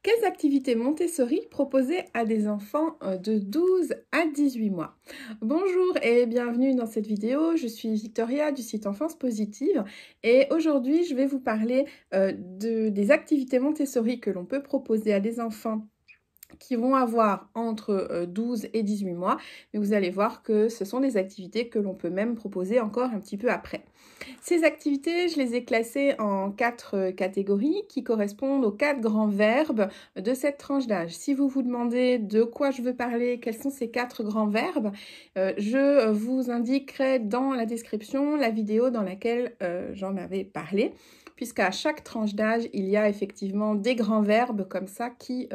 Quelles activités Montessori proposer à des enfants de 12 à 18 mois? Bonjour et bienvenue dans cette vidéo, je suis Victoria du site Enfance Positive et aujourd'hui je vais vous parler des activités Montessori que l'on peut proposer à des enfants qui vont avoir entre 12 et 18 mois, mais vous allez voir que ce sont des activités que l'on peut même proposer encore un petit peu après. Ces activités, je les ai classées en 4 catégories qui correspondent aux 4 grands verbes de cette tranche d'âge. Si vous vous demandez de quoi je veux parler, quels sont ces 4 grands verbes, je vous indiquerai dans la description la vidéo dans laquelle j'en avais parlé, puisqu'à chaque tranche d'âge, il y a effectivement des grands verbes comme ça qui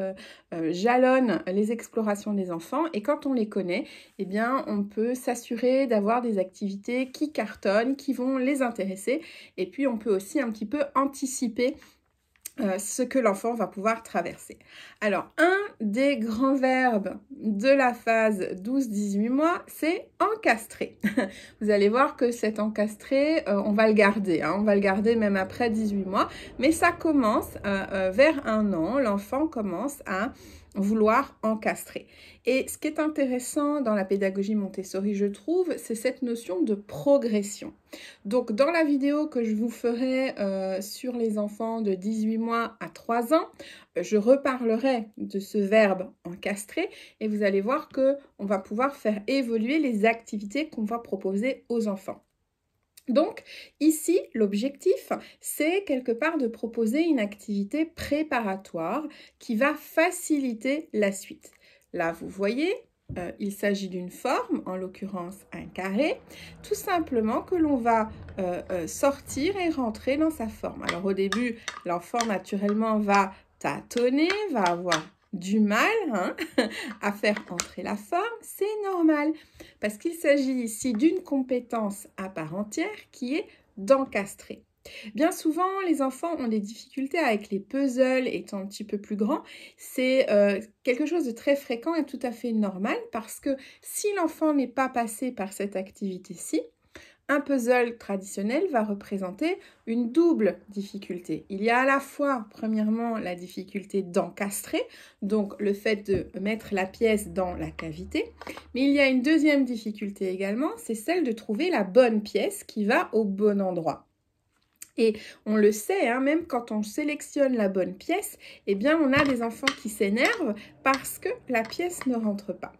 jalonnent les explorations des enfants. Et quand on les connaît, eh bien, on peut s'assurer d'avoir des activités qui cartonnent, qui vont les intéresser. Et puis, on peut aussi un petit peu anticiper ce que l'enfant va pouvoir traverser. Alors, un des grands verbes de la phase 12-18 mois, c'est encastrer. Vous allez voir que cet encastrer, on va le garder, hein, on va le garder même après 18 mois, mais ça commence vers 1 an, l'enfant commence à vouloir encastrer. Et ce qui est intéressant dans la pédagogie Montessori, je trouve, c'est cette notion de progression. Donc, dans la vidéo que je vous ferai sur les enfants de 18 mois à 3 ans, je reparlerai de ce verbe encastrer et vous allez voir qu'on va pouvoir faire évoluer les activités qu'on va proposer aux enfants. Donc, ici, l'objectif, c'est quelque part de proposer une activité préparatoire qui va faciliter la suite. Là, vous voyez, il s'agit d'une forme, en l'occurrence un carré, tout simplement que l'on va sortir et rentrer dans sa forme. Alors, au début, l'enfant, naturellement, va tâtonner, va avoir du mal à faire entrer la forme, c'est normal parce qu'il s'agit ici d'une compétence à part entière qui est d'encastrer. Bien souvent, les enfants ont des difficultés avec les puzzles étant un petit peu plus grands. C'est quelque chose de très fréquent et tout à fait normal parce que si l'enfant n'est pas passé par cette activité-ci, un puzzle traditionnel va représenter une double difficulté. Il y a à la fois, premièrement, la difficulté d'encastrer, donc le fait de mettre la pièce dans la cavité, mais il y a une deuxième difficulté également, c'est celle de trouver la bonne pièce qui va au bon endroit. Et on le sait, hein, même quand on sélectionne la bonne pièce, eh bien, on a des enfants qui s'énervent parce que la pièce ne rentre pas.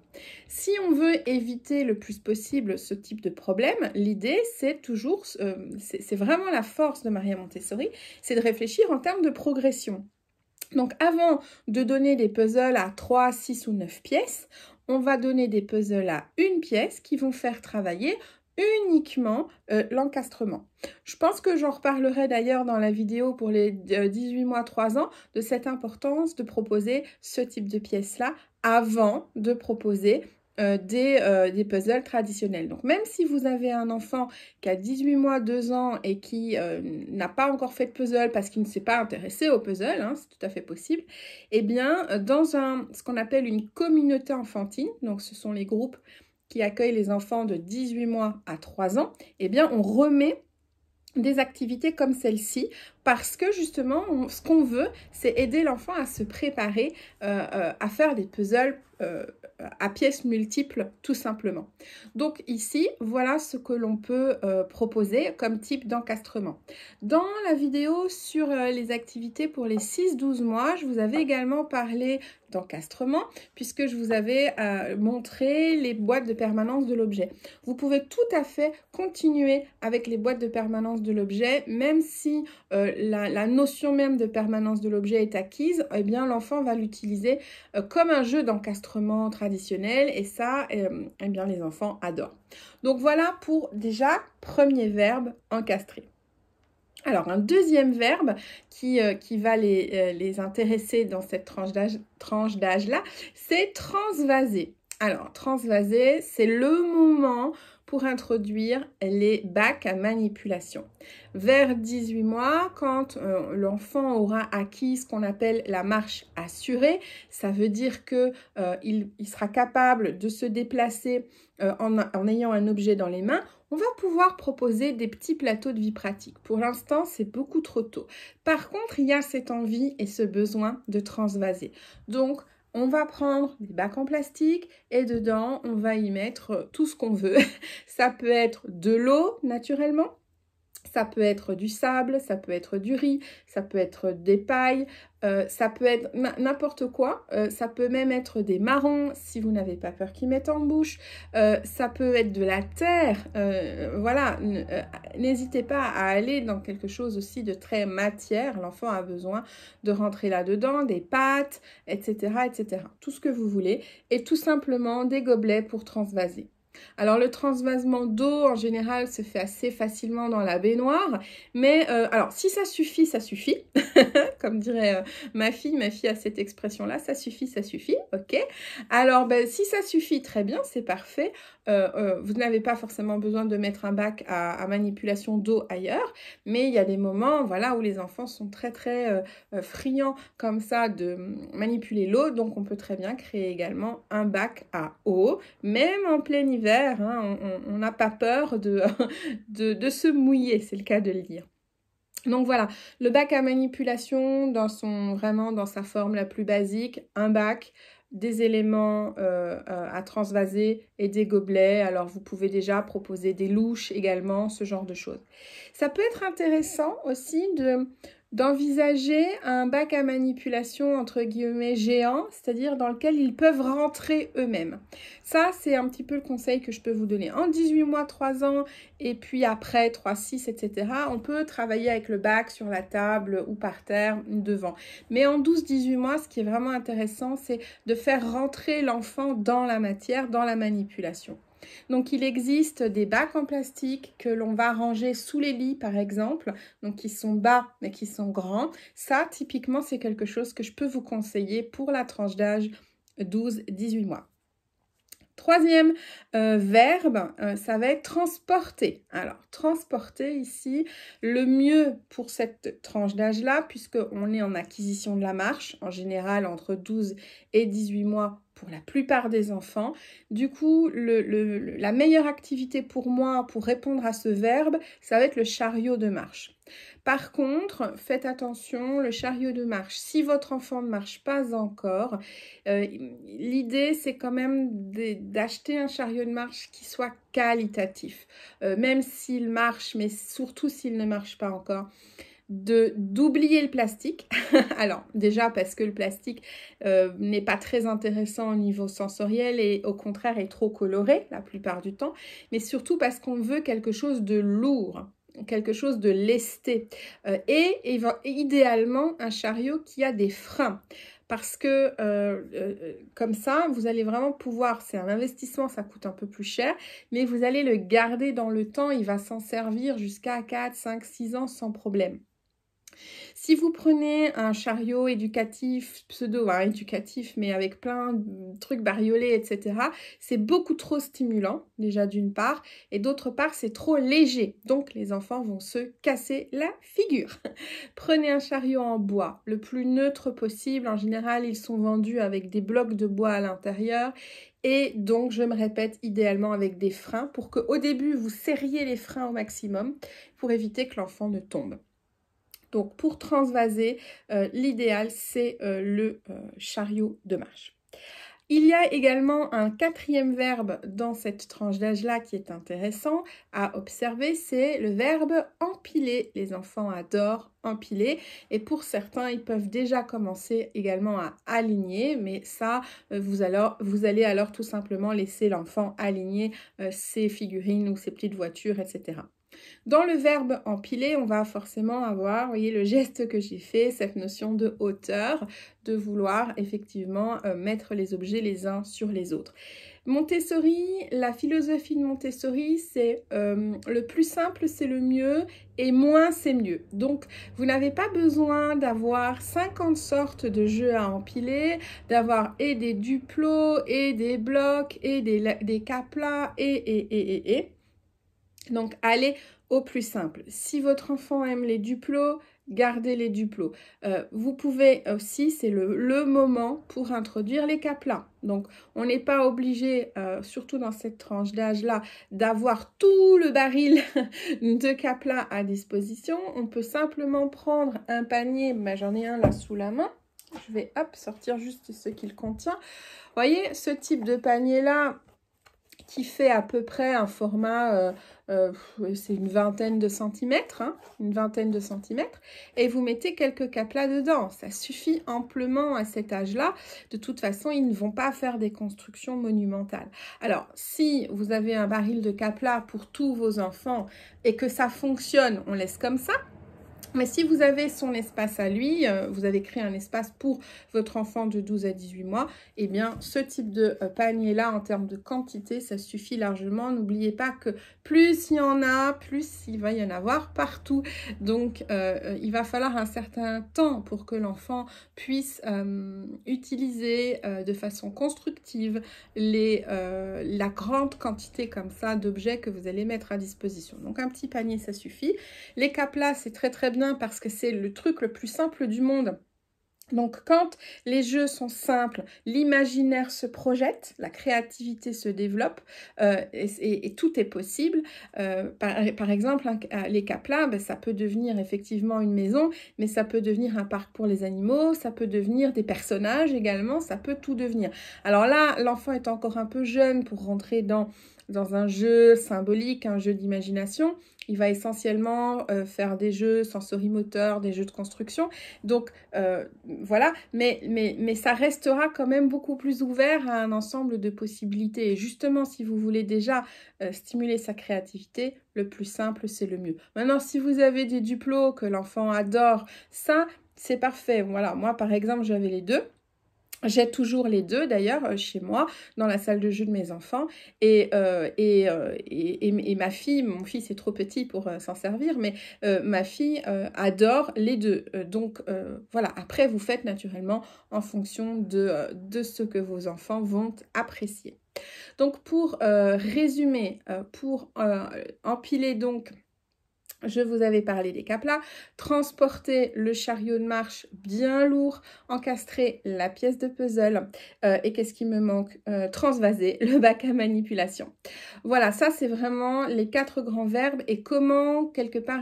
Si on veut éviter le plus possible ce type de problème, l'idée, c'est toujours, c'est vraiment la force de Maria Montessori, c'est de réfléchir en termes de progression. Donc, avant de donner des puzzles à 3, 6 ou 9 pièces, on va donner des puzzles à une pièce qui vont faire travailler uniquement l'encastrement. Je pense que j'en reparlerai d'ailleurs dans la vidéo pour les 18 mois, 3 ans, de cette importance de proposer ce type de pièces-là avant de proposer des puzzles traditionnels. Donc, même si vous avez un enfant qui a 18 mois, 2 ans et qui n'a pas encore fait de puzzle parce qu'il ne s'est pas intéressé au puzzle, hein, c'est tout à fait possible, eh bien, dans ce qu'on appelle une communauté enfantine, donc ce sont les groupes qui accueillent les enfants de 18 mois à 3 ans, eh bien, on remet des activités comme celle-ci parce que justement, ce qu'on veut, c'est aider l'enfant à se préparer à faire des puzzles à pièces multiples, tout simplement. Donc ici, voilà ce que l'on peut proposer comme type d'encastrement. Dans la vidéo sur les activités pour les 6-12 mois, je vous avais également parlé d'encastrement, puisque je vous avais montré les boîtes de permanence de l'objet. Vous pouvez tout à fait continuer avec les boîtes de permanence de l'objet, même si la notion même de permanence de l'objet est acquise, eh bien l'enfant va l'utiliser comme un jeu d'encastrement traditionnel et ça, eh bien les enfants adorent. Donc voilà pour déjà premier verbe, encastrer. Alors, un deuxième verbe qui va les intéresser dans cette tranche d'âge-là, c'est transvaser. Alors, transvaser, c'est le moment pour introduire les bacs à manipulation. Vers 18 mois, quand l'enfant aura acquis ce qu'on appelle la marche assurée, ça veut dire qu'il sera capable de se déplacer en ayant un objet dans les mains, on va pouvoir proposer des petits plateaux de vie pratique. Pour l'instant, c'est beaucoup trop tôt. Par contre, il y a cette envie et ce besoin de transvaser. Donc, on va prendre des bacs en plastique et dedans, on va y mettre tout ce qu'on veut. Ça peut être de l'eau, naturellement. Ça peut être du sable, ça peut être du riz, ça peut être des pailles, ça peut être n'importe quoi. Ça peut même être des marrons si vous n'avez pas peur qu'ils mettent en bouche. Ça peut être de la terre. Voilà, n'hésitez pas à aller dans quelque chose aussi de très matière. L'enfant a besoin de rentrer là-dedans, des pâtes, etc., etc. Tout ce que vous voulez. Et tout simplement des gobelets pour transvaser. Alors le transvasement d'eau en général se fait assez facilement dans la baignoire, mais alors si ça suffit, comme dirait ma fille a cette expression-là, ça suffit, ok. Alors ben, si ça suffit, très bien, c'est parfait. Vous n'avez pas forcément besoin de mettre un bac à manipulation d'eau ailleurs, mais il y a des moments voilà, où les enfants sont très friands comme ça de manipuler l'eau, donc on peut très bien créer également un bac à eau, même en plein hiver, hein, on n'a pas peur de se mouiller, c'est le cas de le dire. Donc voilà, le bac à manipulation vraiment dans sa forme la plus basique, un bac, des éléments à transvaser et des gobelets. Alors vous pouvez déjà proposer des louches également, ce genre de choses. Ça peut être intéressant aussi d'envisager un bac à manipulation entre guillemets géant, c'est-à-dire dans lequel ils peuvent rentrer eux-mêmes. Ça, c'est un petit peu le conseil que je peux vous donner. En 18 mois, 3 ans, et puis après 3, 6, etc., on peut travailler avec le bac sur la table ou par terre devant. Mais en 12-18 mois, ce qui est vraiment intéressant, c'est de faire rentrer l'enfant dans la matière, dans la manipulation. Donc, il existe des bacs en plastique que l'on va ranger sous les lits, par exemple, donc qui sont bas mais qui sont grands. Ça, typiquement, c'est quelque chose que je peux vous conseiller pour la tranche d'âge 12-18 mois. Troisième verbe, ça va être transporter. Alors, transporter ici, le mieux pour cette tranche d'âge-là, puisqu'on est en acquisition de la marche, en général entre 12 et 18 mois pour la plupart des enfants. Du coup, la meilleure activité pour moi, pour répondre à ce verbe, ça va être le chariot de marche. Par contre, faites attention, le chariot de marche, si votre enfant ne marche pas encore, l'idée c'est quand même d'acheter un chariot de marche qui soit qualitatif. Même s'il marche, mais surtout s'il ne marche pas encore, d'oublier le plastique. Alors déjà parce que le plastique n'est pas très intéressant au niveau sensoriel et au contraire est trop coloré la plupart du temps, mais surtout parce qu'on veut quelque chose de lourd, quelque chose de lesté et idéalement un chariot qui a des freins. Parce que comme ça, vous allez vraiment pouvoir, c'est un investissement, ça coûte un peu plus cher, mais vous allez le garder dans le temps, il va s'en servir jusqu'à 4, 5, 6 ans sans problème. Si vous prenez un chariot éducatif, pseudo-éducatif, mais avec plein de trucs bariolés, etc., c'est beaucoup trop stimulant, déjà d'une part, et d'autre part, c'est trop léger. Donc, les enfants vont se casser la figure. Prenez un chariot en bois, le plus neutre possible. En général, ils sont vendus avec des blocs de bois à l'intérieur. Et donc, je me répète, idéalement avec des freins pour qu'au début, vous serriez les freins au maximum pour éviter que l'enfant ne tombe. Donc, pour transvaser, l'idéal, c'est le chariot de marche. Il y a également un quatrième verbe dans cette tranche d'âge-là qui est intéressant à observer, c'est le verbe empiler. Les enfants adorent empiler et pour certains, ils peuvent déjà commencer également à aligner, mais ça, vous allez alors tout simplement laisser l'enfant aligner ses figurines ou ses petites voitures, etc. Dans le verbe empiler, on va forcément avoir, vous voyez, le geste que j'ai fait, cette notion de hauteur, de vouloir effectivement mettre les objets les uns sur les autres. Montessori, la philosophie de Montessori, c'est le plus simple, c'est le mieux et moins, c'est mieux. Donc, vous n'avez pas besoin d'avoir 50 sortes de jeux à empiler, d'avoir et des duplos, et des blocs, et des caplas, et. Donc, allez au plus simple. Si votre enfant aime les duplos, gardez les duplos. Vous pouvez aussi, c'est le moment pour introduire les caplas. Donc, on n'est pas obligé, surtout dans cette tranche d'âge-là, d'avoir tout le baril de caplas à disposition. On peut simplement prendre un panier, j'en ai un là sous la main. Je vais sortir juste ce qu'il contient. Vous voyez, ce type de panier-là, qui fait à peu près un format, c'est une vingtaine de centimètres, hein, et vous mettez quelques caplas dedans. Ça suffit amplement à cet âge-là. De toute façon, ils ne vont pas faire des constructions monumentales. Alors, si vous avez un baril de caplas pour tous vos enfants et que ça fonctionne, on laisse comme ça. Mais si vous avez son espace à lui, vous avez créé un espace pour votre enfant de 12 à 18 mois, eh bien, ce type de panier-là, en termes de quantité, ça suffit largement. N'oubliez pas que plus il y en a, plus il va y en avoir partout. Donc, il va falloir un certain temps pour que l'enfant puisse utiliser de façon constructive la grande quantité comme ça d'objets que vous allez mettre à disposition. Donc, un petit panier, ça suffit. Les caplas, c'est très très bien parce que c'est le truc le plus simple du monde. Donc, quand les jeux sont simples, l'imaginaire se projette, la créativité se développe et tout est possible. Par exemple, les caplas, ça peut devenir effectivement une maison, mais ça peut devenir un parc pour les animaux, ça peut devenir des personnages également, ça peut tout devenir. Alors là, l'enfant est encore un peu jeune pour rentrer dans un jeu symbolique, un jeu d'imagination. Il va essentiellement faire des jeux sensorimoteurs, des jeux de construction. Donc, voilà, mais ça restera quand même beaucoup plus ouvert à un ensemble de possibilités. Et justement, si vous voulez déjà stimuler sa créativité, le plus simple, c'est le mieux. Maintenant, si vous avez des duplos que l'enfant adore, ça, c'est parfait. Voilà, moi, par exemple, j'avais les deux. J'ai toujours les deux d'ailleurs chez moi, dans la salle de jeu de mes enfants. Et ma fille, mon fils est trop petit pour s'en servir, mais ma fille adore les deux. Donc voilà, après vous faites naturellement en fonction de ce que vos enfants vont apprécier. Donc pour résumer, pour empiler donc... Je vous avais parlé des caplas, transporter le chariot de marche bien lourd, encastrer la pièce de puzzle et qu'est-ce qui me manque, transvaser le bac à manipulation. Voilà, ça c'est vraiment les 4 grands verbes et comment quelque part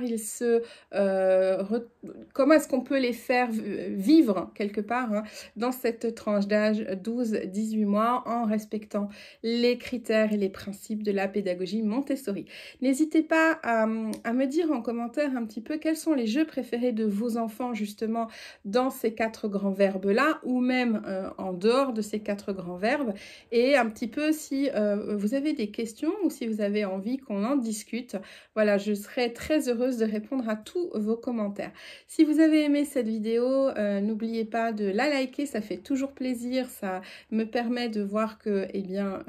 comment est-ce qu'on peut les faire vivre quelque part hein, dans cette tranche d'âge 12-18 mois en respectant les critères et les principes de la pédagogie Montessori. N'hésitez pas à me dire en commentaire un petit peu quels sont les jeux préférés de vos enfants justement dans ces 4 grands verbes-là ou même en dehors de ces 4 grands verbes et un petit peu si vous avez des questions ou si vous avez envie qu'on en discute. Voilà, je serai très heureuse de répondre à tous vos commentaires. Si vous avez aimé cette vidéo, n'oubliez pas de la liker, ça fait toujours plaisir, ça me permet de voir que eh bien,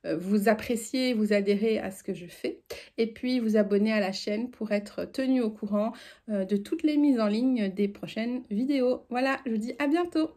vous appréciez, vous adhérez à ce que je fais et puis vous abonner à la chaîne pour être tenu au courant de toutes les mises en ligne des prochaines vidéos. Voilà, je vous dis à bientôt.